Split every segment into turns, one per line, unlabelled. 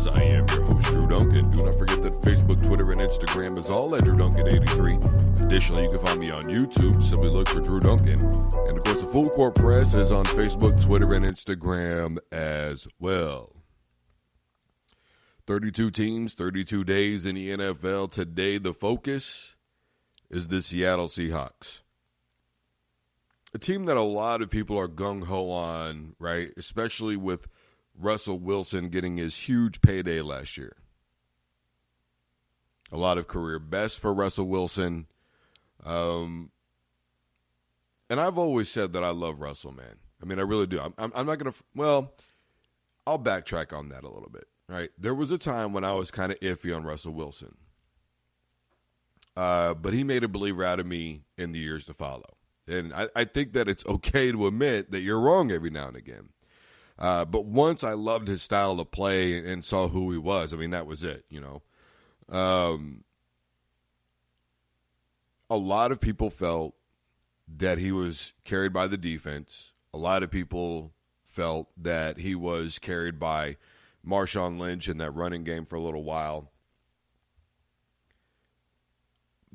I am your host, Drew Duncan. Do not forget that Facebook, Twitter, and Instagram is all at Drew Duncan83. Additionally, you can find me on YouTube. Simply look for Drew Duncan. And, of course, the Full Court Press is on Facebook, Twitter, and Instagram as well. 32 teams, 32 days in the NFL. Today, the focus is the Seattle Seahawks. A team that a lot of people are gung-ho on, right, especially with Russell Wilson getting his huge payday last year. A lot of career best for Russell Wilson. And I've always said that I love Russell, man. I mean, I really do. I'm not going to, well, I'll backtrack on that a little bit, right? There was a time when I was kind of iffy on Russell Wilson. But he made a believer out of me in the years to follow. And I think that it's okay to admit that you're wrong every now and again. But once I loved his style of play and saw who he was, I mean, that was it, you know. A lot of people felt that he was carried by the defense. A lot of people felt that he was carried by Marshawn Lynch in that running game for a little while.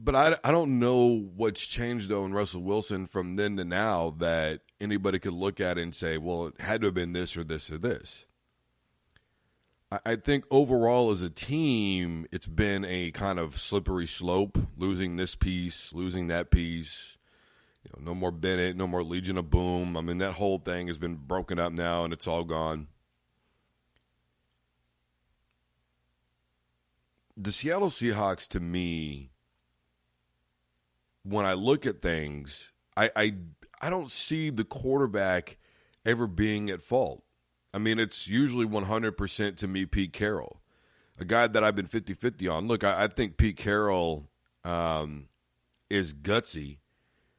But I don't know what's changed, though, in Russell Wilson from then to now that anybody could look at it and say, well, it had to have been this or this or this. I think overall as a team, it's been a kind of slippery slope, losing this piece, losing that piece. You know, no more Bennett, no more Legion of Boom. I mean, that whole thing has been broken up now, and it's all gone. The Seattle Seahawks, to me, when I look at things, I don't see the quarterback ever being at fault. I mean, it's usually 100% to me Pete Carroll, a guy that I've been 50-50 on. Look, I think Pete Carroll is gutsy,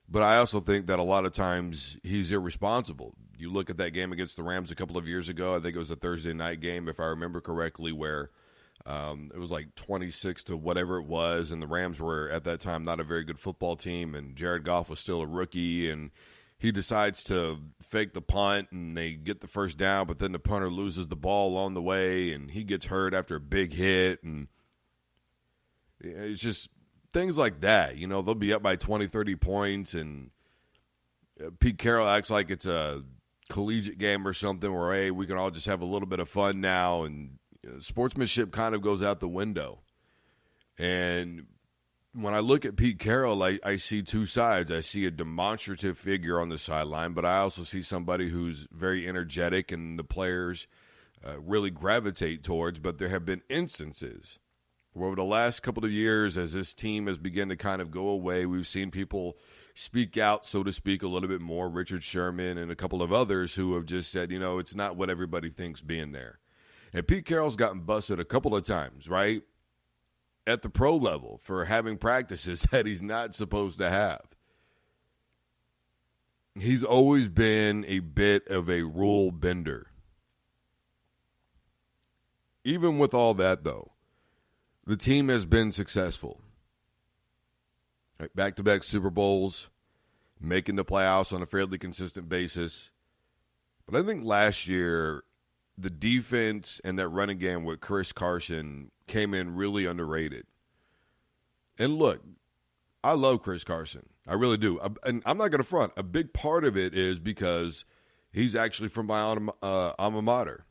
but I also think that a lot of times he's irresponsible. You look at that game against the Rams a couple of years ago, I think it was a Thursday night game, if I remember correctly, where it was like 26 to whatever it was, and the Rams were at that time not a very good football team, and Jared Goff was still a rookie, and he decides to fake the punt, and they get the first down, but then the punter loses the ball along the way, and he gets hurt after a big hit, and it's just things like that. You know, they'll be up by 20, 30 points, and Pete Carroll acts like it's a collegiate game or something where, hey, we can all just have a little bit of fun now, and sportsmanship kind of goes out the window. And when I look at Pete Carroll, I see two sides. I see a demonstrative figure on the sideline, but I also see somebody who's very energetic and the players really gravitate towards. But there have been instances where over the last couple of years, as this team has begun to kind of go away, we've seen people speak out, so to speak, a little bit more. Richard Sherman and a couple of others who have just said, you know, it's not what everybody thinks being there. And Pete Carroll's gotten busted a couple of times, right, at the pro level for having practices that he's not supposed to have. He's always been a bit of a rule bender. Even with all that, though, the team has been successful. Back-to-back Super Bowls, making the playoffs on a fairly consistent basis. But I think last year, the defense and that running game with Chris Carson came in really underrated. And look, I love Chris Carson. I really do. And I'm not going to front. A big part of it is because he's actually from my alma mater,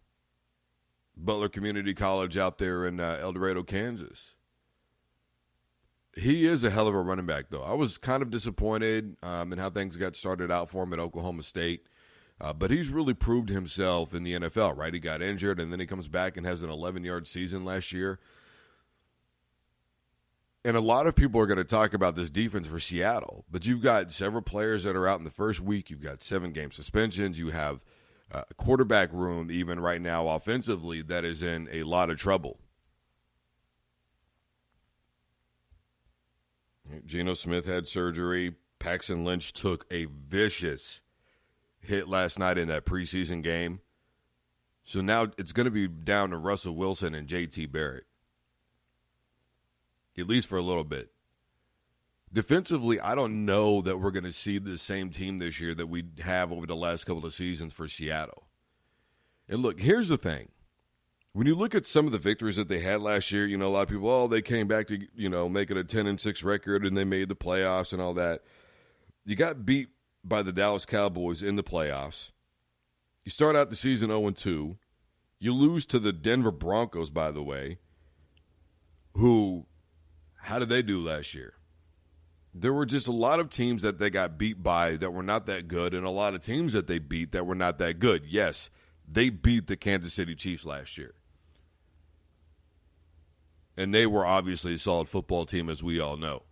Butler Community College out there in El Dorado, Kansas. He is a hell of a running back, though. I was kind of disappointed in how things got started out for him at Oklahoma State. But he's really proved himself in the NFL, right? He got injured, and then he comes back and has an 11-yard season last year. And a lot of people are going to talk about this defense for Seattle, but you've got several players that are out in the first week. You've got 7-game suspensions. You have a quarterback room, even right now, offensively, that is in a lot of trouble. Geno Smith had surgery. Paxton Lynch took a vicious hit last night in that preseason game. So now it's going to be down to Russell Wilson and J.T. Barrett, at least for a little bit. Defensively, I don't know that we're going to see the same team this year that we have over the last couple of seasons for Seattle. And look, here's the thing. When you look at some of the victories that they had last year, a lot of people, they came back to, make it a 10-6 record and they made the playoffs and all that. You got beat by the Dallas Cowboys in the playoffs. You start out the season 0-2. You lose to the Denver Broncos, by the way, who, how did they do last year? There were just a lot of teams that they got beat by that were not that good, and a lot of teams that they beat that were not that good. Yes, they beat the Kansas City Chiefs last year. And they were obviously a solid football team, as we all know.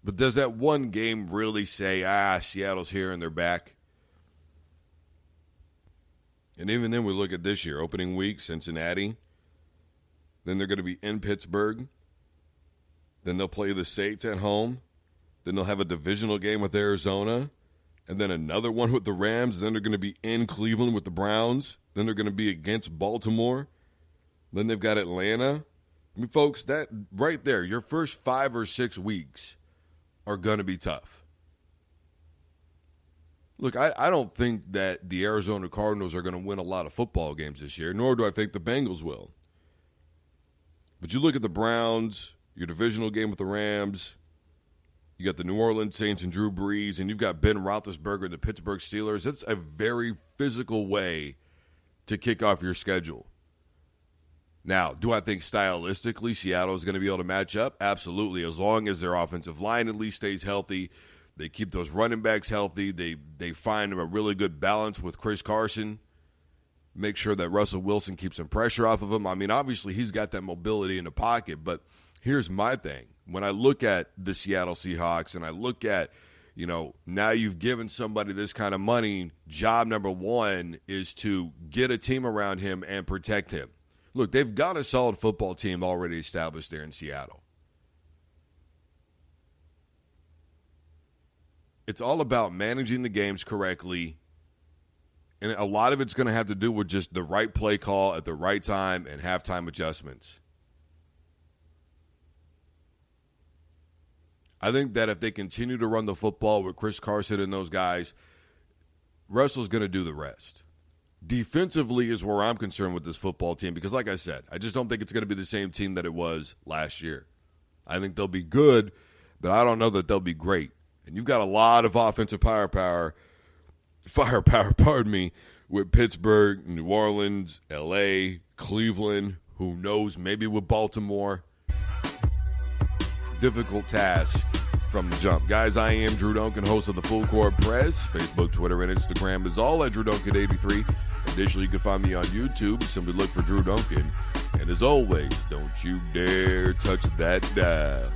But does that one game really say, Seattle's here and they're back? And even then, we look at this year, opening week, Cincinnati. Then they're going to be in Pittsburgh. Then they'll play the Saints at home. Then they'll have a divisional game with Arizona. And then another one with the Rams. Then they're going to be in Cleveland with the Browns. Then they're going to be against Baltimore. Then they've got Atlanta. I mean, folks, that right there, your first 5 or 6 weeks are going to be tough. Look, I don't think that the Arizona Cardinals are going to win a lot of football games this year, nor do I think the Bengals will. But you look at the Browns, your divisional game with the Rams, you got the New Orleans Saints and Drew Brees, and you've got Ben Roethlisberger and the Pittsburgh Steelers. It's a very physical way to kick off your schedule. Now, do I think stylistically Seattle is going to be able to match up? Absolutely, as long as their offensive line at least stays healthy. They keep those running backs healthy. They find a really good balance with Chris Carson. Make sure that Russell Wilson keeps some pressure off of him. I mean, obviously, he's got that mobility in the pocket, but here's my thing. When I look at the Seattle Seahawks and I look at, now you've given somebody this kind of money, job number one is to get a team around him and protect him. Look, they've got a solid football team already established there in Seattle. It's all about managing the games correctly, and a lot of it's going to have to do with just the right play call at the right time and halftime adjustments. I think that if they continue to run the football with Chris Carson and those guys, Russell's going to do the rest. Defensively is where I'm concerned with this football team because, like I said, I just don't think it's going to be the same team that it was last year. I think they'll be good, but I don't know that they'll be great. And you've got a lot of offensive firepower, with Pittsburgh, New Orleans, L.A., Cleveland, who knows, maybe with Baltimore. Difficult task from the jump. Guys, I am Drew Duncan, host of the Full Court Press. Facebook, Twitter, and Instagram is all at Drew Duncan 83. Additionally, you can find me on YouTube. Simply look for Drew Duncan. And as always, don't you dare touch that dial.